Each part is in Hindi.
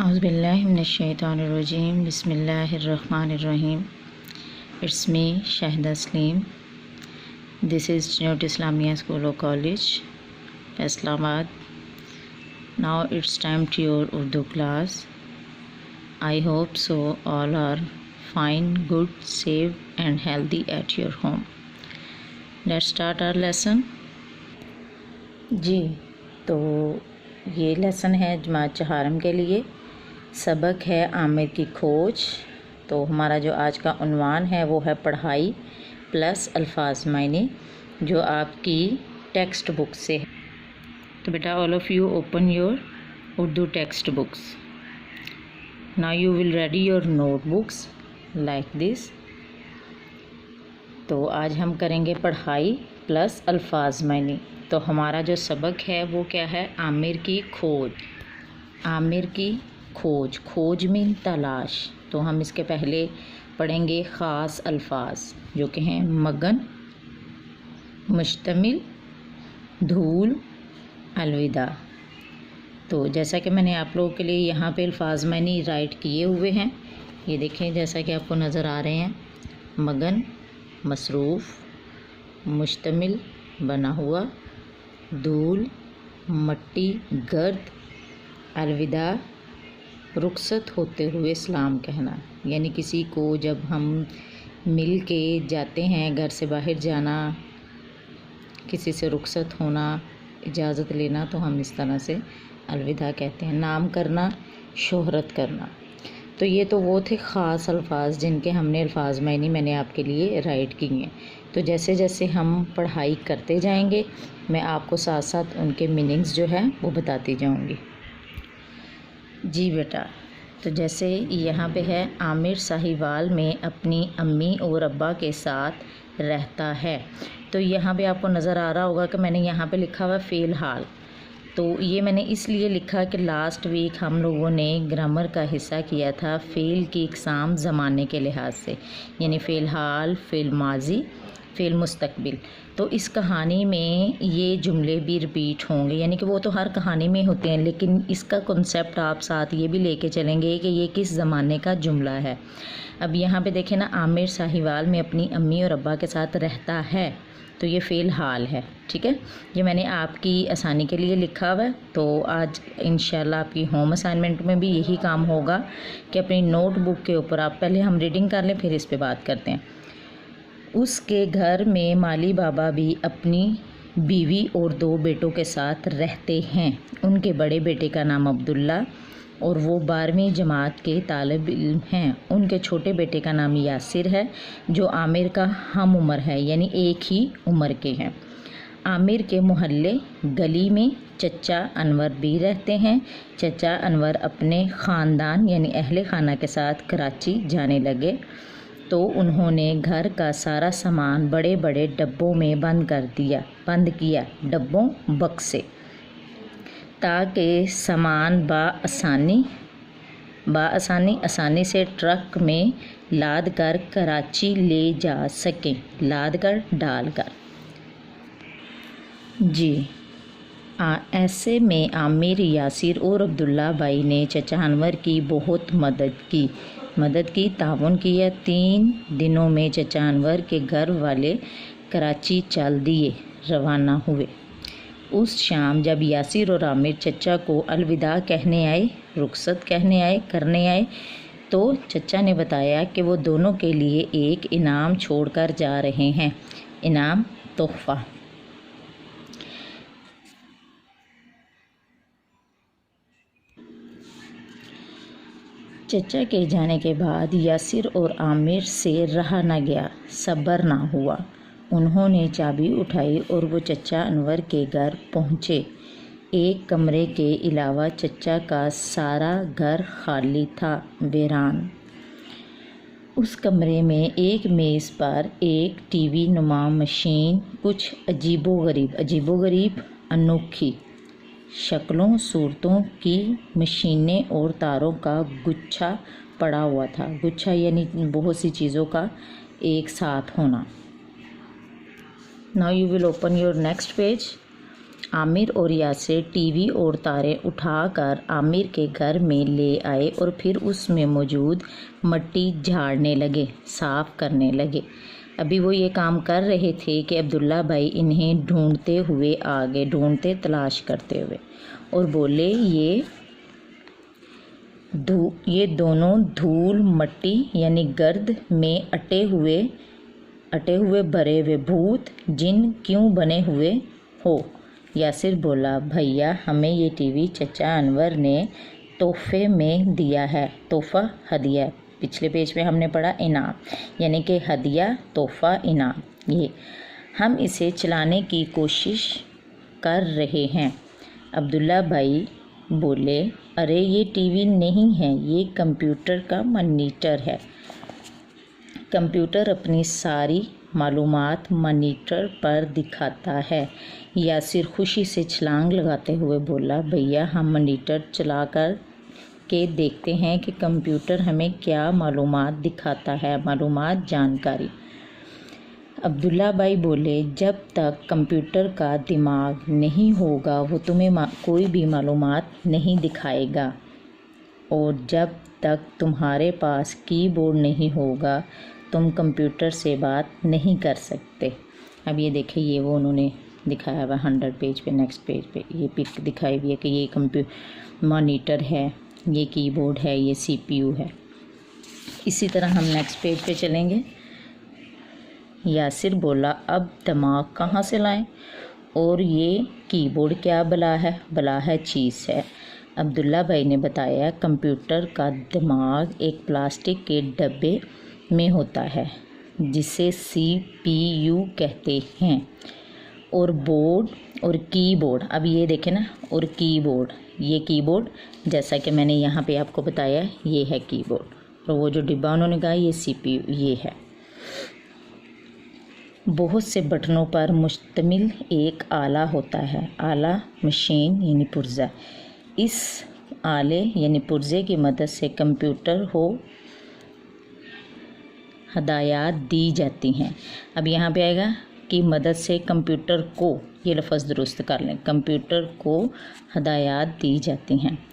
औज़ुबिल्लाहि मिनश्शैतानिर्रजीम बिस्मिल्लाहिर्रहमानिर्रहीम। It's me, Shahida Saleem. This is Jannat Islamia School or College, Islamabad. Now it's time to your Urdu class. I hope so all are fine, good, safe and healthy at your home. Let's start our lesson. जी, तो ये लेसन है जमात चहारम के लिए। सबक है आमिर की खोज। तो हमारा जो आज का उन्वान है वो है पढ़ाई प्लस अल्फाज मायने, जो आपकी टेक्स्ट बुक से है। तो बेटा all of you open your Urdu text books. Now you will ready your notebooks like this. तो आज हम करेंगे पढ़ाई प्लस अल्फाज मायने। तो हमारा जो सबक है वो क्या है? आमिर की खोज। आमिर की खोज, खोज मीन तलाश। तो हम इसके पहले पढ़ेंगे ख़ास अल्फाज जो कि हैं मगन, मुश्तमिल, धूल, अलविदा। तो जैसा कि मैंने आप लोगों के लिए यहाँ पे अल्फाज मैंने राइट किए हुए हैं, ये देखें जैसा कि आपको नज़र आ रहे हैं। मगन मसरूफ़, मुश्तमिल बना हुआ, धूल मट्टी गर्द, अलविदा रुखसत होते हुए सलाम कहना। यानी किसी को जब हम मिल के जाते हैं, घर से बाहर जाना, किसी से रुखसत होना, इजाज़त लेना, तो हम इस तरह से अलविदा कहते हैं। नाम करना, शोहरत करना। तो ये तो वो थे ख़ास अल्फाज जिनके हमने अल्फाज मायने मैंने आपके लिए राइट किए हैं। तो जैसे जैसे हम पढ़ाई करते जाएंगे मैं आपको साथ साथ उनके मीनिंग्स जो है वो बताती जाऊंगी। जी बेटा, तो जैसे यहाँ पे है आमिर साहिवाल में अपनी अम्मी और अब्बा के साथ रहता है। तो यहाँ पे आपको नज़र आ रहा होगा कि मैंने यहाँ पे लिखा हुआ फ़िलहाल। तो ये मैंने इसलिए लिखा कि लास्ट वीक हम लोगों ने ग्रामर का हिस्सा किया था फ़ेल की इक़साम ज़माने के लिहाज से, यानी फ़िलहाल, फ़िल माजी, फ़िल मुस्तकबिल। तो इस कहानी में ये जुमले भी रिपीट होंगे, यानी कि वो तो हर कहानी में होते हैं, लेकिन इसका कॉन्सेप्ट आप साथ ये भी लेके चलेंगे कि ये किस ज़माने का जुमला है। अब यहाँ पे देखें ना, आमिर साहिवाल में अपनी अम्मी और अब्बा के साथ रहता है, तो ये फ़िलहाल है। ठीक है, ये मैंने आपकी आसानी के लिए लिखा हुआ है। तो आज इंशाल्लाह आपकी होम असाइनमेंट में भी यही काम होगा कि अपनी नोटबुक के ऊपर आप पहले हम रीडिंग कर लें, फिर इस पे बात करते हैं। उसके घर में माली बाबा भी अपनी बीवी और 2 बेटों के साथ रहते हैं। उनके बड़े बेटे का नाम अब्दुल्ला और वो 12वीं जमात के तालिब इल्म हैं। उनके छोटे बेटे का नाम यासिर है जो आमिर का हम उम्र है, यानी एक ही उम्र के हैं। आमिर के मोहल्ले गली में चचा अनवर भी रहते हैं। चचा अनवर अपने ख़ानदान यानी अहले खाना के साथ कराची जाने लगे तो उन्होंने घर का सारा सामान बड़े बड़े डब्बों में बंद किया, डब्बों बक्से, ताकि सामान आसानी से ट्रक में लाद कर कराची ले जा सकें, डाल कर। जी ऐसे में आमिर, यासिर और अब्दुल्ला भाई ने चचा अनवर की बहुत मदद की, ताउन किया। 3 दिनों में चचा अनवर के घर वाले कराची चल दिए, रवाना हुए। उस शाम जब यासिर और आमिर चचा को अलविदा कहने आए, रुखसत करने आए, तो चचा ने बताया कि वो दोनों के लिए एक इनाम छोड़कर जा रहे हैं। इनाम तोहफ़ा। चचा के जाने के बाद यासिर और आमिर से रहा न गया, सब्र ना हुआ। उन्होंने चाबी उठाई और वो चचा अनवर के घर पहुँचे। एक कमरे के अलावा चचा का सारा घर खाली था, वीरान। उस कमरे में एक मेज़ पर एक टीवी नुमा मशीन, कुछ अजीबोगरीब अनोखी शक्लों सूरतों की मशीनें और तारों का गुच्छा पड़ा हुआ था। गुच्छा यानी बहुत सी चीज़ों का एक साथ होना। Now you will open your next page. Aamir और यासिर टीवी और तारे उठाकर आमिर के घर में ले आए और फिर उसमें मौजूद मिट्टी झाड़ने लगे, साफ करने लगे। अभी वो ये काम कर रहे थे कि अब्दुल्ला भाई इन्हें ढूंढते हुए आ गए, ढूंढते तलाश करते हुए, और बोले ये दोनों धूल मट्टी यानी गर्द में अटे हुए भरे हुए भूत जिन क्यों बने हुए हो। यासिर बोला, भैया हमें ये टीवी चचा अनवर ने तोहफे में दिया है। तोहफा हदिया, पिछले पेज पे हमने पढ़ा इनाम, यानी कि हदिया, तोहफा, इनाम। ये हम इसे चलाने की कोशिश कर रहे हैं। अब्दुल्ला भाई बोले, अरे ये टीवी नहीं है, ये कंप्यूटर का मॉनिटर है। कंप्यूटर अपनी सारी मालूमात मॉनिटर पर दिखाता है। यासिर खुशी से छलांग लगाते हुए बोला, भैया हम मॉनिटर चला कर के देखते हैं कि कंप्यूटर हमें क्या मालूमात दिखाता है, मालूमात, जानकारी। अब्दुल्ला भाई बोले, जब तक कंप्यूटर का दिमाग नहीं होगा वो तुम्हें कोई भी मालूमात नहीं दिखाएगा, और जब तक तुम्हारे पास कीबोर्ड नहीं होगा तुम कंप्यूटर से बात नहीं कर सकते। अब ये देखिए, ये वो उन्होंने दिखाया हुआ 100 पेज पे, नेक्स्ट पेज पे ये पिक दिखाई हुई है कि ये मॉनिटर है, ये कीबोर्ड है, ये सीपीयू है। इसी तरह हम नेक्स्ट पेज पे चलेंगे। यासिर बोला, अब दिमाग कहाँ से लाएं, और ये कीबोर्ड क्या बला है चीज़ है। अब्दुल्ला भाई ने बताया, कंप्यूटर का दिमाग एक प्लास्टिक के डब्बे में होता है जिसे सीपीयू कहते हैं, और बोर्ड और कीबोर्ड, अब ये देखें ना, और कीबोर्ड, ये कीबोर्ड जैसा कि मैंने यहाँ पे आपको बताया ये है कीबोर्ड, और वो जो डिब्बा उन्होंने कहा ये सीपीयू ये है। बहुत से बटनों पर मुश्तमिल एक आला होता है, आला मशीन यानी पुर्जा। इस आले यानी पुर्जे की मदद से कंप्यूटर को हदायत दी जाती हैं। अब यहाँ पे आएगा कि मदद से कंप्यूटर को, ये लफ्ज़ दुरुस्त कर लें, कंप्यूटर को हदायत दी जाती हैं।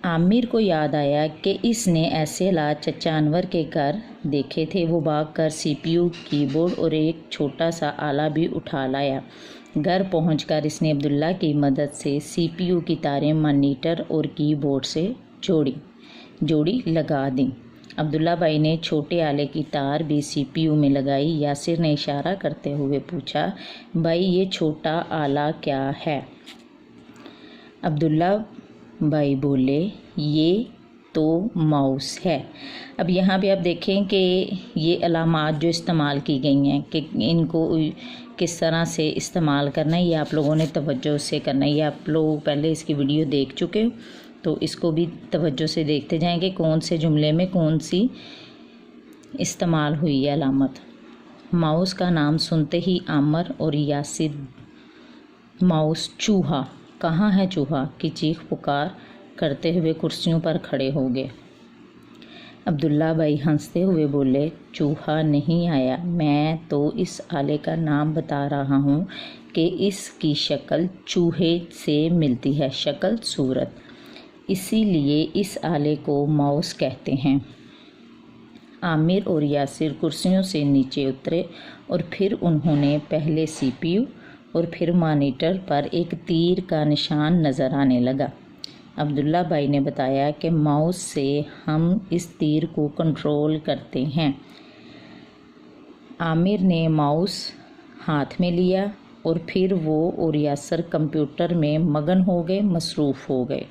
आमिर को याद आया कि इसने ऐसे हालात चचा अनवर के घर देखे थे। वो भागकर सीपीयू, कीबोर्ड और एक छोटा सा आला भी उठा लाया। घर पहुंचकर इसने अब्दुल्ला की मदद से सीपीयू की तारें मॉनिटर और कीबोर्ड से जोड़ी लगा दी। अब्दुल्ला भाई ने छोटे आले की तार भी सीपीयू में लगाई। यासिर ने इशारा करते हुए पूछा, भाई ये छोटा आला क्या है? अब्दुल्ला भाई बोले, ये तो माउस है। अब यहाँ पे आप देखें कि ये अलामात जो इस्तेमाल की गई हैं कि इनको किस तरह से इस्तेमाल करना है, ये आप लोगों ने तवज्जो से करना है। ये आप लोग पहले इसकी वीडियो देख चुके हो, तो इसको भी तवज्जो से देखते जाएंगे कौन से जुमले में कौन सी इस्तेमाल हुई है अलामत। माउस का नाम सुनते ही आमर और यासिर माउस चूहा, कहाँ है चूहा की चीख पुकार करते हुए कुर्सियों पर खड़े हो गए। अब्दुल्ला भाई हंसते हुए बोले, चूहा नहीं आया, मैं तो इस आले का नाम बता रहा हूँ कि इसकी शक्ल चूहे से मिलती है, शक्ल सूरत, इसीलिए इस आले को माउस कहते हैं। आमिर और यासिर कुर्सियों से नीचे उतरे और फिर उन्होंने पहले सीपीयू और फिर मॉनिटर पर एक तीर का निशान नज़र आने लगा। अब्दुल्ला भाई ने बताया कि माउस से हम इस तीर को कंट्रोल करते हैं। आमिर ने माउस हाथ में लिया और फिर वो और यासिर कंप्यूटर में मगन हो गए, मसरूफ़ हो गए।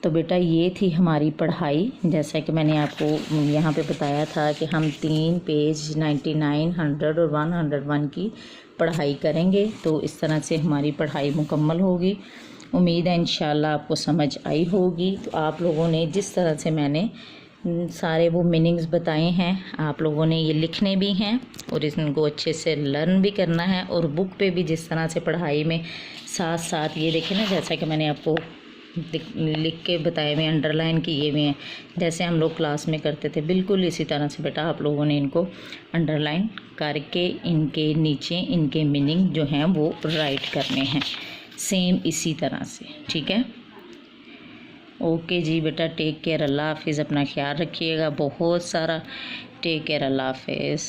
तो बेटा ये थी हमारी पढ़ाई। जैसा कि मैंने आपको यहाँ पे बताया था कि हम 3 पेज 99, 100 और 101 की पढ़ाई करेंगे। तो इस तरह से हमारी पढ़ाई मुकम्मल होगी। उम्मीद है इंशाल्लाह आपको समझ आई होगी। तो आप लोगों ने जिस तरह से मैंने सारे वो मीनिंग्स बताए हैं, आप लोगों ने ये लिखने भी हैं और इनको अच्छे से लर्न भी करना है। और बुक पे भी जिस तरह से पढ़ाई में साथ साथ ये देखें ना, जैसा कि मैंने आपको लिख के बताए हुए हैं, अंडरलाइन किए हुए हैं, जैसे हम लोग क्लास में करते थे। बिल्कुल इसी तरह से बेटा आप लोगों ने इनको अंडरलाइन करके इनके नीचे इनके मीनिंग जो हैं वो राइट करने हैं, सेम इसी तरह से। ठीक है, ओके जी बेटा, टेक केयर, अल्लाह हाफिज़, अपना ख्याल रखिएगा बहुत सारा, टेक केयर, अल्लाह हाफिज़।